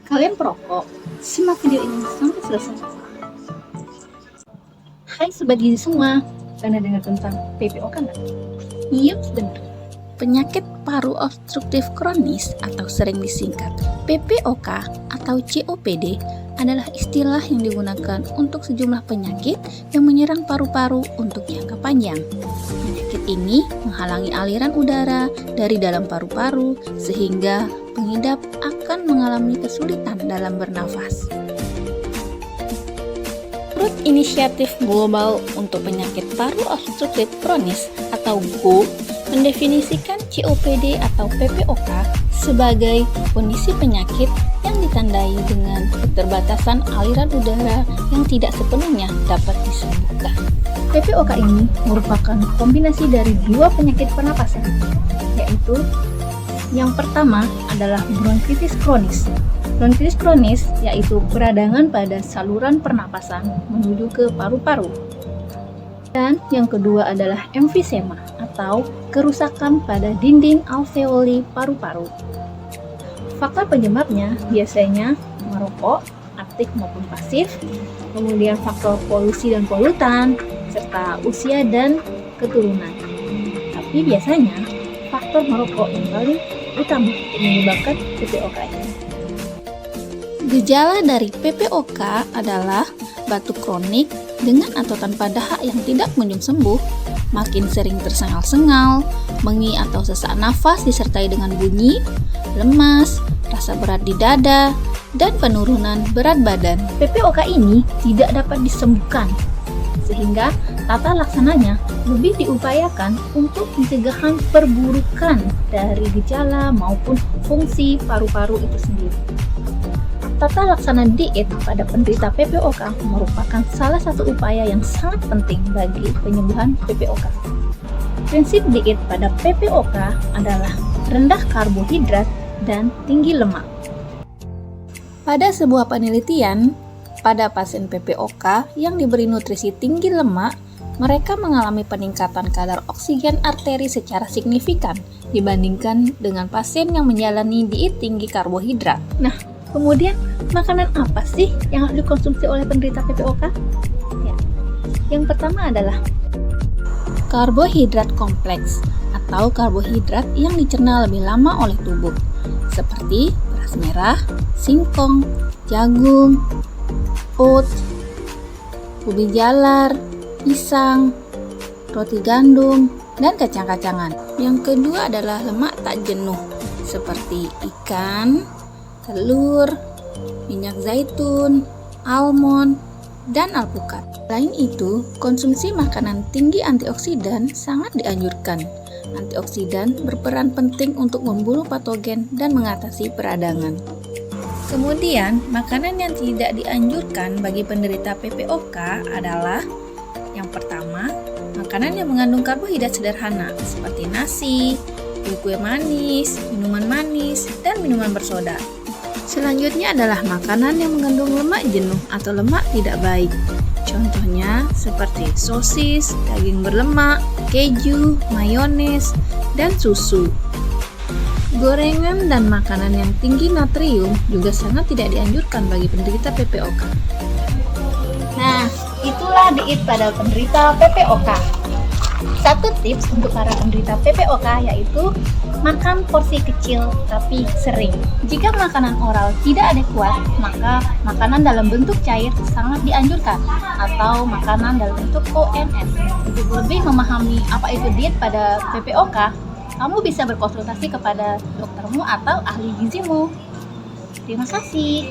Kalian perokok? Simak video ini sampai selesai. Hai Sobat Gizi semua, pernah dengar tentang PPOK nggak? Yup, benar. Penyakit paru obstruktif kronis atau sering disingkat PPOK atau COPD adalah istilah yang digunakan untuk sejumlah penyakit yang menyerang paru-paru untuk jangka panjang. Penyakit ini menghalangi aliran udara dari dalam paru-paru sehingga pengidap akan mengalami kesulitan dalam bernafas. Menurut Inisiatif Global untuk Penyakit Paru Obstruktif Kronis atau WHO mendefinisikan COPD atau PPOK sebagai kondisi penyakit yang ditandai dengan keterbatasan aliran udara yang tidak sepenuhnya dapat disembuhkan. PPOK ini merupakan kombinasi dari dua penyakit pernapasan, yaitu yang pertama adalah bronkitis kronis. Bronkitis kronis yaitu peradangan pada saluran pernapasan menuju ke paru-paru. Dan yang kedua adalah emfisema atau kerusakan pada dinding alveoli paru-paru. Faktor penyebabnya biasanya merokok, aktif maupun pasif, kemudian faktor polusi dan polutan, serta usia dan keturunan. Tapi biasanya faktor merokok yang paling utama untuk menyebabkan PPOK ini. Gejala dari PPOK adalah batuk kronik dengan atau tanpa dahak yang tidak kunjung sembuh, makin sering tersengal-sengal, mengi atau sesak nafas disertai dengan bunyi, lemas, rasa berat di dada, dan penurunan berat badan. PPOK ini tidak dapat disembuhkan, sehingga tata laksananya lebih diupayakan untuk pencegahan perburukan dari gejala maupun fungsi paru-paru itu sendiri. Tata laksana diet pada penderita PPOK merupakan salah satu upaya yang sangat penting bagi penyembuhan PPOK. Prinsip diet pada PPOK adalah rendah karbohidrat dan tinggi lemak. Pada sebuah penelitian, pada pasien PPOK yang diberi nutrisi tinggi lemak, mereka mengalami peningkatan kadar oksigen arteri secara signifikan dibandingkan dengan pasien yang menjalani diet tinggi karbohidrat. Nah, kemudian makanan apa sih yang harus dikonsumsi oleh penderita PPOK? Ya, yang pertama adalah karbohidrat kompleks atau karbohidrat yang dicerna lebih lama oleh tubuh, seperti beras merah, singkong, jagung, oats, ubi jalar, pisang, roti gandum, dan kacang-kacangan. Yang kedua adalah lemak tak jenuh, seperti ikan, telur, minyak zaitun, almond, dan alpukat. Selain itu, konsumsi makanan tinggi antioksidan sangat dianjurkan. Antioksidan berperan penting untuk membunuh patogen dan mengatasi peradangan. Kemudian, makanan yang tidak dianjurkan bagi penderita PPOK adalah yang pertama, makanan yang mengandung karbohidrat sederhana seperti nasi, kue manis, minuman manis, dan minuman bersoda. Selanjutnya adalah makanan yang mengandung lemak jenuh atau lemak tidak baik. Contohnya seperti sosis, daging berlemak, keju, mayones, dan susu. Gorengan dan makanan yang tinggi natrium juga sangat tidak dianjurkan bagi penderita PPOK. Nah, itulah diet pada penderita PPOK. Satu tips untuk para penderita PPOK yaitu makan porsi kecil tapi sering. Jika makanan oral tidak adekuat, maka makanan dalam bentuk cair sangat dianjurkan atau makanan dalam bentuk OMS. Untuk lebih memahami apa itu diet pada PPOK, kamu bisa berkonsultasi kepada doktermu atau ahli gizimu. Terima kasih.